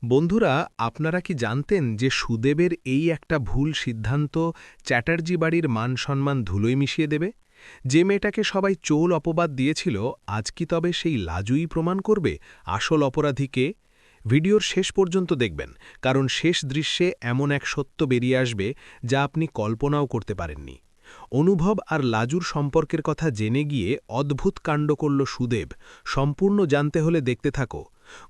বন্ধুরা, আপনারা কি জানতেন যে সুদেবের এই একটা ভুল সিদ্ধান্ত চ্যাটার্জি বাড়ির মান-সম্মান ধুলোয় মিশিয়ে দেবে? যে মেয়েটাকে সবাই চোল অপবাদ দিয়েছিল, আজ কি তবে সেই লাজুই প্রমাণ করবে আসল অপরাধী কে? ভিডিওর শেষ পর্যন্ত দেখবেন, কারণ শেষ দৃশ্যে এমন এক সত্য বেরিয়ে আসবে যা আপনি কল্পনাও করতে পারেননি। অনুভব আর লাজুর সম্পর্কের কথা জেনে গিয়ে অদ্ভুত কাণ্ড করল সুদেব। সম্পূর্ণ জানতে হলে দেখতে থাকো।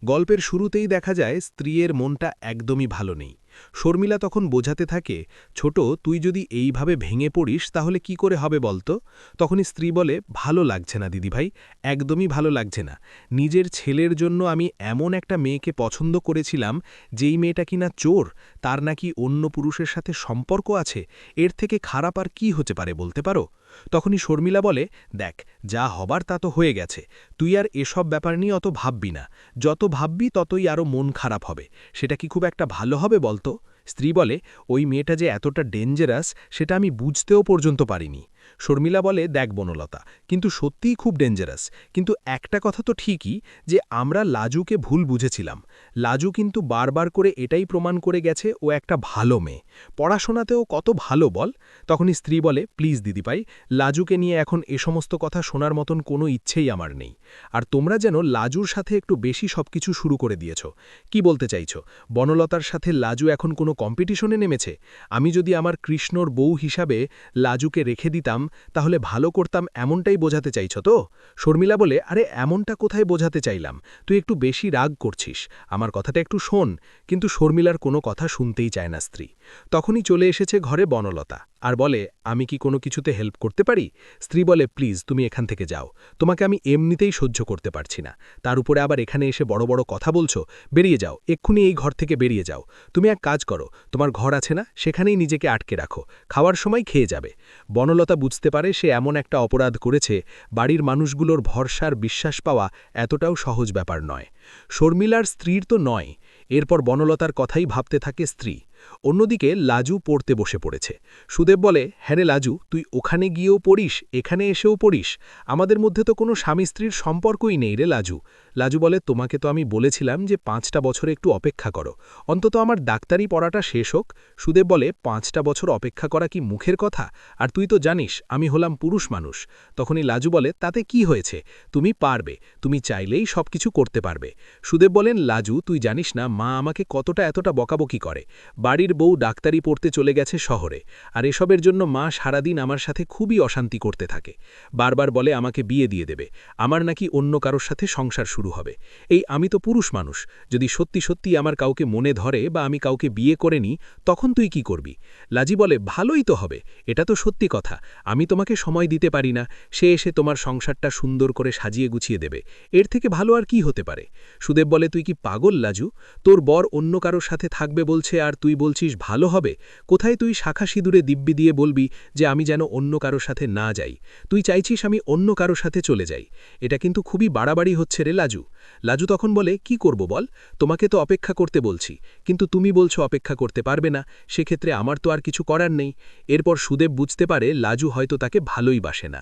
গল্পের শুরুতেই দেখা যায় স্ত্রীর মনটা একদমই ভালো নেই। শর্মিলা তখন বোঝাতে থাকে, ছোট, তুই যদি এইভাবে ভেঙে পড়িস তাহলে কি করে হবে বলতো? তখনই স্ত্রী বলে, ভালো লাগছে না দিদিভাই, একদমই ভালো লাগছে না। নিজের ছেলের জন্য আমি এমন একটা মেয়েকে পছন্দ করেছিলাম, যেই মেয়েটা কিনা চোর, তার নাকি অন্য পুরুষের সাথে সম্পর্ক আছে। এর থেকে খারাপ আর কি হতে পারে বলতে পারো? তখনই শর্মিলা বলে, দেখ, যা হবার তা তো হয়ে গেছে, তুই আর এসব ব্যাপার নিয়ে অত ভাববি না। যত ভাববি ততই আরও মন খারাপ হবে। সেটা কি খুব একটা ভালো হবে বলতো? স্ত্রী বলে, ওই মেয়েটা যে এতটা ডেঞ্জারাস সেটা আমি বুঝতেও পর্যন্ত পারিনি। শর্মিলা বলে, দেখ বনলতা, কিন্তু সত্যিই খুব ডেঞ্জারাস। কিন্তু একটা কথা তো ঠিকই, যে আমরা লাজুকে ভুল বুঝেছিলাম। লাজু কিন্তু বারবার করে এটাই প্রমাণ করে গেছে ও একটা ভালো মেয়ে। পড়াশোনাতেও কত ভালো বল। তখনই স্ত্রী বলে, প্লিজ দিদিভাই, লাজুকে নিয়ে এখন এ সমস্ত কথা শোনার মতন কোনো ইচ্ছেই আমার নেই। আর তোমরা যেন লাজুর সাথে একটু বেশি সবকিছু শুরু করে দিয়েছ। কি বলতে চাইছ? বনলতার সাথে লাজু এখন কোনো কম্পিটিশনে নেমেছে? আমি যদি আমার কৃষ্ণর বউ হিসাবে লাজুকে রেখে দিতাম, তাহলে ভালো করতাম, এমনটাই বোঝাতে চাইছ তো? শর্মিলা বলে, আরে এমনটা কোথায় বোঝাতে চাইলাম, তুই একটু বেশি রাগ করছিস, আমার কথাটা একটু শোন। কিন্তু শর্মিলার কোনো কথা শুনতেই চায় না স্ত্রী। তখনই চলে এসেছে ঘরে বনলতা আর বলে, আমি কি কোনো কিছুতে হেল্প করতে পারি? স্ত্রী বলে, প্লিজ তুমি এখান থেকে যাও, তোমাকে আমি এমনিতেই সহ্য করতে পারছি না। তার উপরে আবার এখানে এসে বড় বড় কথা বলছো। বেরিয়ে যাও, এক্ষুনি এই ঘর থেকে বেরিয়ে যাও। তুমি এক কাজ করো, তোমার ঘর আছে না, সেখানেই নিজেকে আটকে রাখো, খাওয়ার সময় খেয়ে যাবে। বনলতা বুঝতে পারে সে এমন একটা অপরাধ করেছে, বাড়ির মানুষগুলোর ভরসার বিশ্বাস পাওয়া এতটাও সহজ ব্যাপার নয়। শর্মিলার স্ত্রীর তো নয়। এরপর বনলতার কথাই ভাবতে থাকে স্ত্রী। অন্যদিকে লাজু পড়তে বসে পড়েছে। সুদেব বলে, হ্যাঁ রে লাজু, তুই ওখানে গিয়েও পড়িস, এখানে এসেও পড়িস, আমাদের মধ্যে তো কোনো স্বামী স্ত্রীর সম্পর্কই নেই রে লাজু। লাজু বলে, তোমাকে তো আমি বলেছিলাম যে 5টা বছর একটু অপেক্ষা করো, অন্তত আমার ডাক্তারি পড়াটা শেষ হোক। সুদেব বলে, 5টা বছর অপেক্ষা করা কি মুখের কথা? আর তুই তো জানিস আমি হলাম পুরুষ মানুষ। তখনই লাজু বলে, তাতে কি হয়েছে, তুমি পারবে, তুমি চাইলেই সবকিছু করতে পারবে। সুদেব বলেন, লাজু তুই জানিস না মা আমাকে কতটা এতটা বকাবকি করে। বাড়ির বউ ডাক্তারি পড়তে চলে গেছে শহরে, আর এসবের জন্য মা সারাদিন আমার সাথে খুবই অশান্তি করতে থাকে। বারবার বলে আমাকে বিয়ে দিয়ে দেবে, আমার নাকি অন্য কারোর সাথে সংসার শুরু হবে। এই আমি তো পুরুষ মানুষ, যদি সত্যি সত্যি আমার কাউকে মনে ধরে বা আমি কাউকে বিয়ে করে নিই, তখন তুই কি করবি? লাজি বলে, ভালোই তো হবে, এটা তো সত্যি কথা, আমি তোমাকে সময় দিতে পারি না, সে এসে তোমার সংসারটা সুন্দর করে সাজিয়ে গুছিয়ে দেবে, এর থেকে ভালো আর কি হতে পারে? সুদেব বলে, তুই কি পাগল লাজু? তোর বর অন্য কারোর সাথে থাকবে বলছে আর তুই বলছিস ভালো হবে? কোথায় তুই শাখা সিঁদুরে দিব্যি দিয়ে বলবি যে আমি যেন অন্য কারোর সাথে না যাই? তুই চাইছিস আমি অন্য কারোর সাথে চলে যাই? এটা কিন্তু খুবই বাড়াবাড়ি হচ্ছে রে লাজু। লাজু তখন বলে, কি করব বল, তোমাকে তো অপেক্ষা করতে বলছি, কিন্তু তুমি বলছো অপেক্ষা করতে পারবে না, সেক্ষেত্রে আমার তো আর কিছু করার নেই। এরপর সুদেব বুঝতে পারে লাজু হয়তো তাকে ভালোই বাসে না।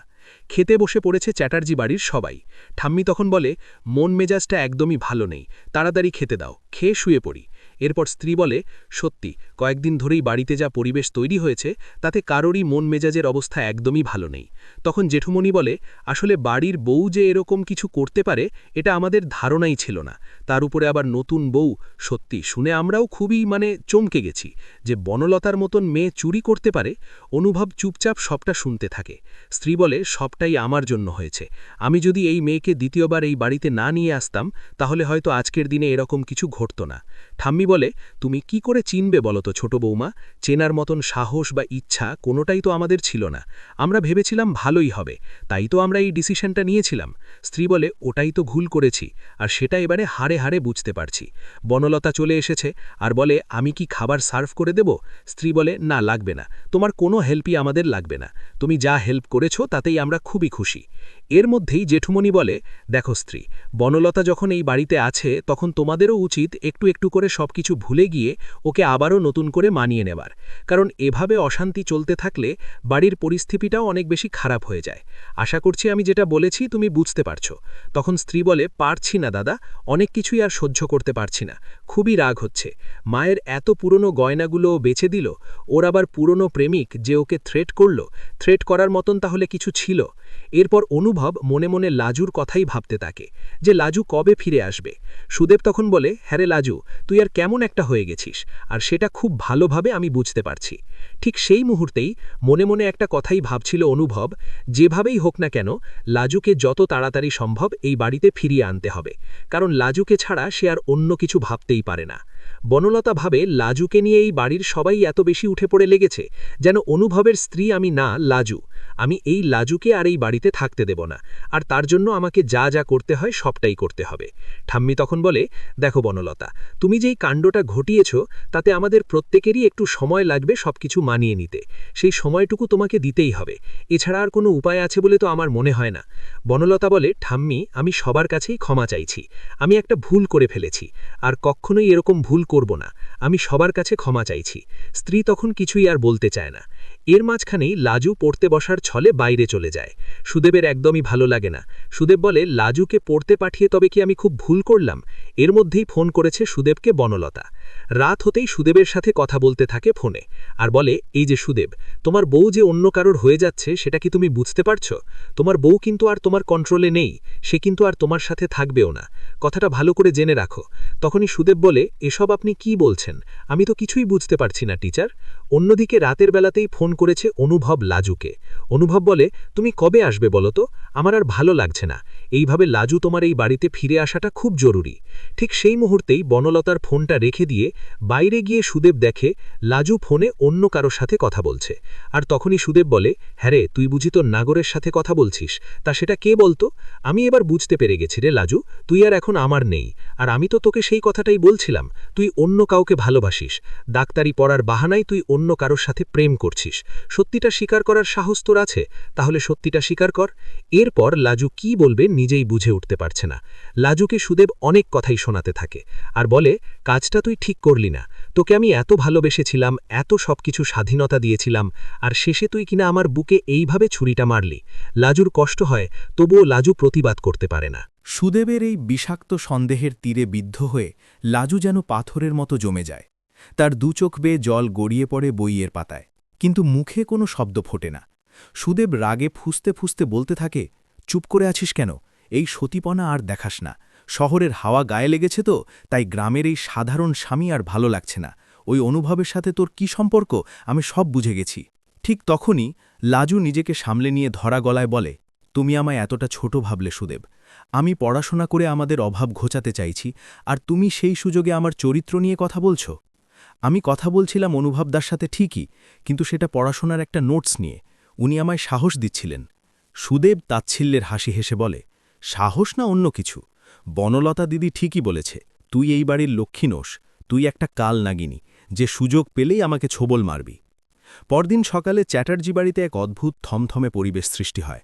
খেতে বসে পড়েছে চ্যাটার্জি বাড়ির সবাই। ঠাম্মি তখন বলে, মন মেজাজটা একদমই ভালো নেই, তাড়াতাড়ি খেতে দাও, খেয়ে শুয়ে পড়ি। এরপর স্ত্রী বলে, সত্যি কয়েকদিন ধরেই বাড়িতে যা পরিবেশ তৈরি হয়েছে, তাতে কারোরই মন মেজাজের অবস্থা একদমই ভালো নেই। তখন জেঠুমণি বলে, আসলে বাড়ির বউ যে এরকম কিছু করতে পারে এটা আমাদের ধারণাই ছিল না। তার উপরে আবার নতুন বউ, সত্যি শুনে আমরাও খুবই চমকে গেছি যে বনলতার মতন মেয়ে চুরি করতে পারে। অনুভব চুপচাপ সবটা শুনতে থাকে। স্ত্রী বলে, সবটাই আমার জন্য হয়েছে, আমি যদি এই মেয়েকে দ্বিতীয়বার এই বাড়িতে না নিয়ে আসতাম, তাহলে হয়তো আজকের দিনে এরকম কিছু ঘটত না। ঠাম্মি বলে, তুমি কি করে চিনবে বলো তো ছোট বৌমা, চেনার মতন সাহস বা ইচ্ছা কোনোটাই তো আমাদের ছিল না। আমরা ভেবেছিলাম ভালোই হবে, তাই তো আমরা এই ডিসিশনটা নিয়েছিলাম। স্ত্রী বলে, ওটাই তো ভুল করেছি, আর সেটা এবারে হাড়ে হাড়ে বুঝতে পারছি। বনলতা চলে এসেছে আর বলে, আমি কি খাবার সার্ভ করে দেব? স্ত্রী বলে, না লাগবে না, তোমার কোনো হেল্পই আমাদের লাগবে না, তুমি যা হেল্প করেছো তাতেই আমরা খুবই খুশি। এর মধ্যেই জেঠুমণি বলে, দেখো স্ত্রী, বনলতা যখন এই বাড়িতে আছে তখন তোমাদেরও উচিত একটু একটু করে সবকিছু ভুলে গিয়ে ওকে আবারও নতুন করে মানিয়ে নেবার, কারণ এভাবে অশান্তি চলতে থাকলে বাড়ির পরিস্থিতিটাও অনেক বেশি খারাপ হয়ে যায়। আশা করছি আমি যেটা বলেছি তুমি বুঝতে পারছো। তখন স্ত্রী বলে, পারছি না দাদা, অনেক কিছুই আর সহ্য করতে পারছি না, খুবই রাগ হচ্ছে। মায়ের এত পুরনো গয়নাগুলো বেচে দিল, ওর আবার পুরনো প্রেমিক যে ওকে থ্রেট করল, থ্রেট করার মতন তাহলে কিছু ছিল। এরপর অনুভব মনে মনে লাজুর কথাই ভাবতে থাকে যে লাজু কবে ফিরে আসবে। সুদেব তখন বলে, হ্যাঁ রে লাজু, তুই আর কেমন একটা হয়ে গেছিস, আর সেটা খুব ভালোভাবে আমি বুঝতে পারছি। ঠিক সেই মুহূর্তেই মনে মনে একটা কথাই ভাবছিল অনুভব, যেভাবেই হোক না কেন লাজুকে যত তাড়াতাড়ি সম্ভব এই বাড়িতে ফিরিয়ে আনতে হবে, কারণ লাজুকে ছাড়া সে আর অন্য কিছু ভাবতেই পারে না। বনলতা ভাবে লাজুকে নিয়ে এই বাড়ির সবাই এত বেশি উঠে পড়ে লেগেছে, যেন অনুভবের স্ত্রী আমি না, লাজু। আমি এই লাজুকে আর এই বাড়িতে থাকতে দেব না, আর তার জন্য আমাকে যা যা করতে হয় সবটাই করতে হবে। ঠাম্মি তখন বলে, দেখো বনলতা, তুমি যেই কাণ্ডটা ঘটিয়েছ তাতে আমাদের প্রত্যেকেরই একটু সময় লাগবে সবকিছু মানিয়ে নিতে, সেই সময়টুকু তোমাকে দিতেই হবে, এছাড়া আর কোনো উপায় আছে বলে তো আমার মনে হয় না। বনলতা বলে, ঠাম্মি, আমি সবার কাছেই ক্ষমা চাইছি, আমি একটা ভুল করে ফেলেছি, আর কখনোই এরকম ভুল করব না, আমি সবার কাছে ক্ষমা চাইছি। স্ত্রী তখন কিছুই আর বলতে চায় না। এর মাঝখানেই লাজু পড়তে বসার ছলে বাইরে চলে যায়। সুদেবের একদমই ভালো লাগে না। সুদেব বলে, লাজুকে পড়তে পাঠিয়ে তবে কি আমি খুব ভুল করলাম? এর মধ্যেই ফোন করেছে সুদেবকে বনলতা। রাত হতেই সুদেবের সাথে কথা বলতে থাকে ফোনে, আর বলে, এই যে সুদেব, তোমার বউ যে অন্য কারোর হয়ে যাচ্ছে সেটা কি তুমি বুঝতে পারছো? তোমার বউ কিন্তু আর তোমার কন্ট্রোলে নেই, সে কিন্তু আর তোমার সাথে থাকবেও না, কথাটা ভালো করে জেনে রাখো। তখনই সুদেব বলে, এসব আপনি কি বলছেন? আমি তো কিছুই বুঝতে পারছি না টিচার। অন্যদিকে রাতের বেলাতেই ফোন করেছে অনুভব লাজুকে। অনুভব বলে, তুমি কবে আসবে বলো তো, আমার আর ভালো লাগছে না, এইভাবে লাজু তোমার এই বাড়িতে ফিরে আসাটা খুব জরুরি। ঠিক সেই মুহূর্তেই বনলতার ফোনটা রেখে দিয়ে বাইরে গিয়ে সুদেব দেখে লাজু ফোনে অন্য কারোর সাথে কথা বলছে। আর তখনই সুদেব বলে, হ্যাঁ রে, তুই বুঝি তোর নাগরের সাথে কথা বলছিস, তা সেটা কে বলতো? আমি এবার বুঝতে পেরে গেছি রে লাজু, তুই আর এখন আমার নেই, আর আমি তো তোকে সেই কথাটাই বলছিলাম, তুই অন্য কাউকে ভালোবাসিস, ডাক্তারি পড়ার বাহানায় তুই অন্য কারোর সাথে প্রেম করছিস। সত্যিটা স্বীকার করার সাহস তোর আছে, তাহলে সত্যিটা স্বীকার কর। এরপর লাজু কি বলবে নিজেই বুঝে উঠতে পারছে না। লাজুকে সুদেব অনেক কথাই শোনাতে থাকে, আর বলে, কাজটা তুই ঠিক করলি না, তোকে আমি এত ভালোবেসেছিলাম, এত সবকিছু স্বাধীনতা দিয়েছিলাম, আর শেষে তুই কিনা আমার বুকে এইভাবে ছুরিটা মারলি। লাজুর কষ্ট হয়, তবুও লাজু প্রতিবাদ করতে পারে না। সুদেবের এই বিষাক্ত সন্দেহের তীরে বিদ্ধ হয়ে লাজু যেন পাথরের মতো জমে যায়। তার দুচোখ বেয়ে জল গড়িয়ে পড়ে বইয়ের পাতায়, কিন্তু মুখে কোনো শব্দ ফোটে না। সুদেব রাগে ফুঁসতে ফুঁসতে বলতে থাকে, চুপ করে আছিস কেন? এই সতীপনা আর দেখাস না। শহরের হাওয়া গায়ে লেগেছে তো, তাই গ্রামের এই সাধারণ স্বামী আর ভালো লাগছে না। ওই অনুভবের সাথে তোর কি সম্পর্ক আমি সব বুঝে গেছি। ঠিক তখনই লাজু নিজেকে সামলে নিয়ে ধরা গলায় বলে, তুমি আমায় এতটা ছোট ভাবলে সুদেব। আমি পড়াশোনা করে আমাদের অভাব ঘোচাতে চাইছি, আর তুমি সেই সুযোগে আমার চরিত্র নিয়ে কথা বলছো। আমি কথা বলছিলাম অনুভবদার সাথে ঠিকই, কিন্তু সেটা পড়াশোনার একটা নোটস নিয়ে। উনি আমায় সাহস দিচ্ছিলেন। সুদেব তাচ্ছিল্যের হাসি হেসে বলে, সাহস না অন্য কিছু? বনলতা দিদি ঠিকই বলেছে, তুই এই বাড়ির লক্ষ্মী নোস, তুই একটা কাল নাগিনী, যে সুযোগ পেলেই আমাকে ছোবল মারবি। পরদিন সকালে চ্যাটার্জি বাড়িতে এক অদ্ভুত থমথমে পরিবেশ সৃষ্টি হয়।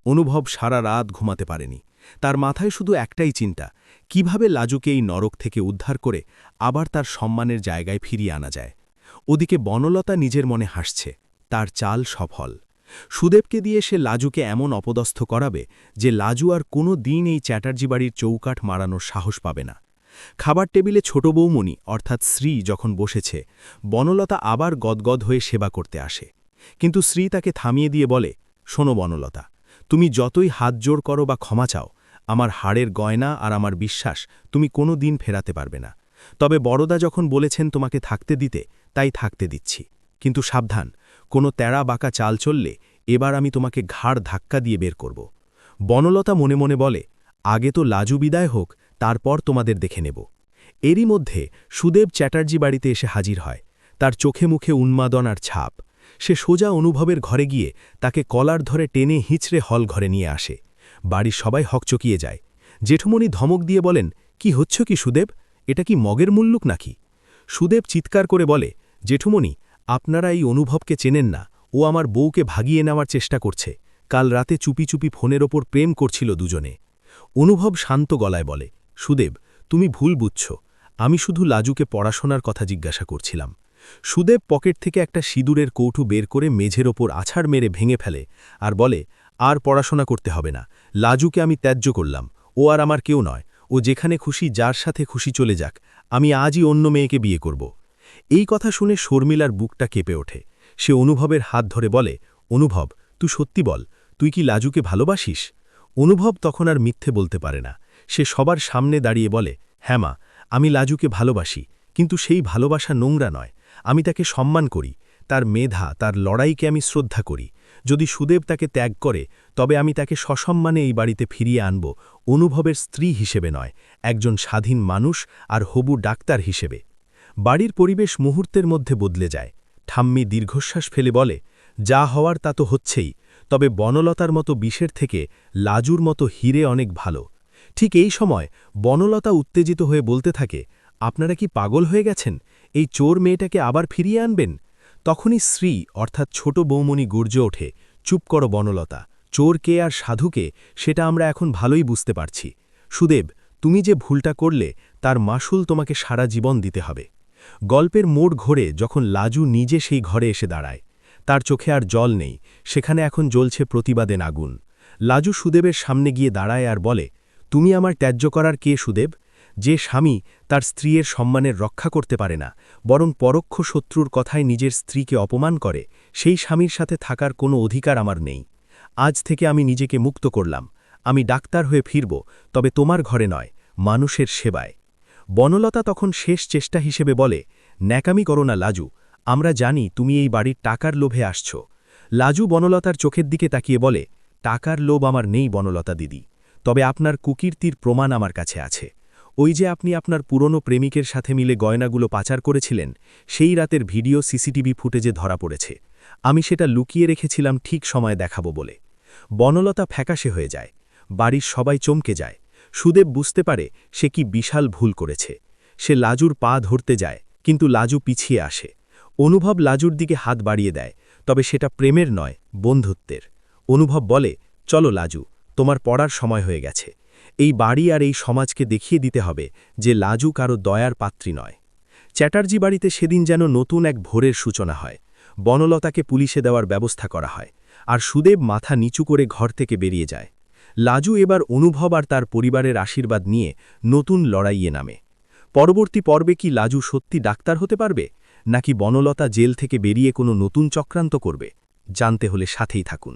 অনুভব সারা রাত ঘুমাতে পারেনি। তার মাথায় শুধু একটাই চিন্তা, কিভাবে লাজুকে এই নরক থেকে উদ্ধার করে আবার তার সম্মানের জায়গায় ফিরিয়ে আনা যায়। ওদিকে বনলতা নিজের মনে হাসছে, তার চাল সফল। সুদেবকে দিয়ে সে লাজুকে এমন অপদস্থ করাবে যে লাজু আর কোনো দিন এই চ্যাটার্জি বাড়ির চৌকাঠ মারানোর সাহস পাবে না। খাবার টেবিলে ছোট বৌমণি অর্থাৎ শ্রী যখন বসেছে, বনলতা আবার গদগদ হয়ে সেবা করতে আসে। কিন্তু শ্রী তাকে থামিয়ে দিয়ে বলে, শোনো বনলতা, তুমি যতই হাত জোড় করো বা ক্ষমা চাও, আমার হাড়ের গয়না আর আমার বিশ্বাস তুমি কোনো দিন ফেরাতে পারবে না। তবে বড়দা যখন বলেছেন তোমাকে থাকতে দিতে, তাই থাকতে দিচ্ছি, কিন্তু সাবধান, কোনো তেড়া বাঁকা চাল চললে এবার আমি তোমাকে ঘাড় ধাক্কা দিয়ে বের করব। বনলতা মনে মনে বলে, আগে তো লাজু বিদায় হোক, তারপর তোমাদের দেখে নেব। এরই মধ্যে সুদেব চ্যাটার্জি বাড়িতে এসে হাজির হয়। তার চোখে মুখে উন্মাদনার ছাপ। সে সোজা অনুভবের ঘরে গিয়ে তাকে কলার ধরে টেনে হিঁচড়ে হল ঘরে নিয়ে আসে। বাড়ির সবাই হকচকিয়ে যায়। জেঠুমণি ধমক দিয়ে বলেন, কি হচ্ছ কি সুদেব? এটা কি মগের মুল্লুক নাকি? সুদেব চিৎকার করে বলে, জেঠুমণি, আপনারা এই অনুভবকে চেনেন না, ও আমার বউকে ভাগিয়ে নেওয়ার চেষ্টা করছে, কাল রাতে চুপি চুপি ফোনের ওপর প্রেম করছিল দুজনে। অনুভব শান্ত গলায় বলে, সুদেব, তুমি ভুল বুঝছ, আমি শুধু লাজুকে পড়াশোনার কথা জিজ্ঞাসা করছিলাম। সুদেব পকেট থেকে একটা সিঁদুরের কৌটো বের করে মেঝের ওপর আছাড় মেরে ভেঙে ফেলে আর বলে, আর পড়াশোনা করতে হবে না, লাজুকে আমি ত্যায্য করলাম, ও আর আমার কেউ নয়, ও যেখানে খুশি যার সাথে খুশি চলে যাক, আমি আজই অন্য মেয়েকে বিয়ে করব। এই কথা শুনে শর্মিলার বুকটা কেঁপে ওঠে। সে অনুভবের হাত ধরে বলে, অনুভব, তুই সত্যি বল, তুই কি লাজুকে ভালোবাসিস? অনুভব তখন আর মিথ্যে বলতে পারে না। সে সবার সামনে দাঁড়িয়ে বলে, হ্যাঁ মা, আমি লাজুকে ভালোবাসি, কিন্তু সেই ভালোবাসা নোংরা নয়। আমি তাকে সম্মান করি, তার মেধা, তার লড়াইকে আমি শ্রদ্ধা করি। যদি সুদেব তাকে ত্যাগ করে, তবে আমি তাকে সসম্মানে এই বাড়িতে ফিরিয়ে আনব, অনুভবের স্ত্রী হিসেবে নয়, একজন স্বাধীন মানুষ আর হবু ডাক্তার হিসেবে। বাড়ির পরিবেশ মুহূর্তের মধ্যে বদলে যায়। ঠাম্মি দীর্ঘশ্বাস ফেলে বলে, যা হওয়ার তা তো হচ্ছেই, তবে বনলতার মতো বিষের থেকে লাজুর মতো হিরে অনেক ভালো। ঠিক এই সময় বনলতা উত্তেজিত হয়ে বলতে থাকে, আপনারা কি পাগল হয়ে গেছেন? এই চোর মেয়েটাকে আবার ফিরিয়ে আনবেন? তখনই শ্রী অর্থাৎ ছোট বৌমণি গর্জে ওঠে, চুপ করো বনলতা, চোর কে আর সাধুকে সেটা আমরা এখন ভালোই বুঝতে পারছি। সুদেব, তুমি যে ভুলটা করলে তার মাসুল তোমাকে সারা জীবন দিতে হবে। গল্পের মোড় ঘোরে যখন লাজু নিজে সেই ঘরে এসে দাঁড়ায়। তার চোখে আর জল নেই, সেখানে এখন জ্বলছে প্রতিবাদের আগুন। লাজু সুদেবের সামনে গিয়ে দাঁড়ায় আর বলে, তুমি আমার ত্যায্য করার কে সুদেব? যে স্বামী তার স্ত্রীর সম্মানের রক্ষা করতে পারে না, বরং পরোক্ষ শত্রুর কথায় নিজের স্ত্রীকে অপমান করে, সেই স্বামীর সাথে থাকার কোনো অধিকার আমার নেই। আজ থেকে আমি নিজেকে মুক্ত করলাম, আমি ডাক্তার হয়ে ফিরব, তবে তোমার ঘরে নয়, মানুষের সেবায়। বনলতা তখন শেষ চেষ্টা হিসেবে বলে, ন্যাকামি করো না লাজু, আমরা জানি তুমি এই বাড়ির টাকার লোভে আসছ। লাজু বনলতার চোখের দিকে তাকিয়ে বলে, টাকার লোভ আমার নেই বনলতা দিদি, তবে আপনার কুকীর্তির প্রমাণ আমার কাছে আছে। ওই যে আপনি আপনার পুরনো প্রেমিকের সাথে মিলে গয়নাগুলো পাচার করেছিলেন, সেই রাতের ভিডিও সিসিটিভি ফুটেজে ধরা পড়েছে। আমি সেটা লুকিয়ে রেখেছিলাম ঠিক সময় দেখাবো বলে। বনলতা ফ্যাকাশে হয়ে যায়। বাড়ির সবাই চমকে যায়। সুদেব বুঝতে পারে সে কি বিশাল ভুল করেছে। সে লাজুর পা ধরতে যায়, কিন্তু লাজু পিছিয়ে আসে। অনুভব লাজুর দিকে হাত বাড়িয়ে দেয়, তবে সেটা প্রেমের নয়, বন্ধুত্বের। অনুভব বলে, চলো লাজু, তোমার পড়ার সময় হয়ে গেছে। এই বাড়ি আর এই সমাজকে দেখিয়ে দিতে হবে যে লাজু কারো দয়ার পাত্রী নয়। চ্যাটার্জি বাড়িতে সেদিন যেন নতুন এক ভোরের সূচনা হয়। বনলতাকে পুলিশে দেওয়ার ব্যবস্থা করা হয়, আর সুদেব মাথা নিচু করে ঘর থেকে বেরিয়ে যায়। লাজু এবার অনুভব আর তার পরিবারের আশীর্বাদ নিয়ে নতুন লড়াইয়ে নামে। পরবর্তী পর্বে কি লাজু সত্যি ডাক্তার হতে পারবে, নাকি বনলতা জেল থেকে বেরিয়ে কোনো নতুন চক্রান্ত করবে? জানতে হলে সাথেই থাকুন।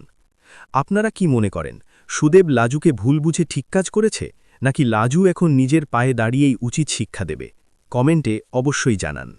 আপনারা কি মনে করেন, সুদেব লাজুকে ভুল বুঝে ঠিক কাজ করেছে, নাকি লাজু এখন নিজের পায়ে দাঁড়িয়েই উচিত শিক্ষা দেবে? কমেন্টে অবশ্যই জানান।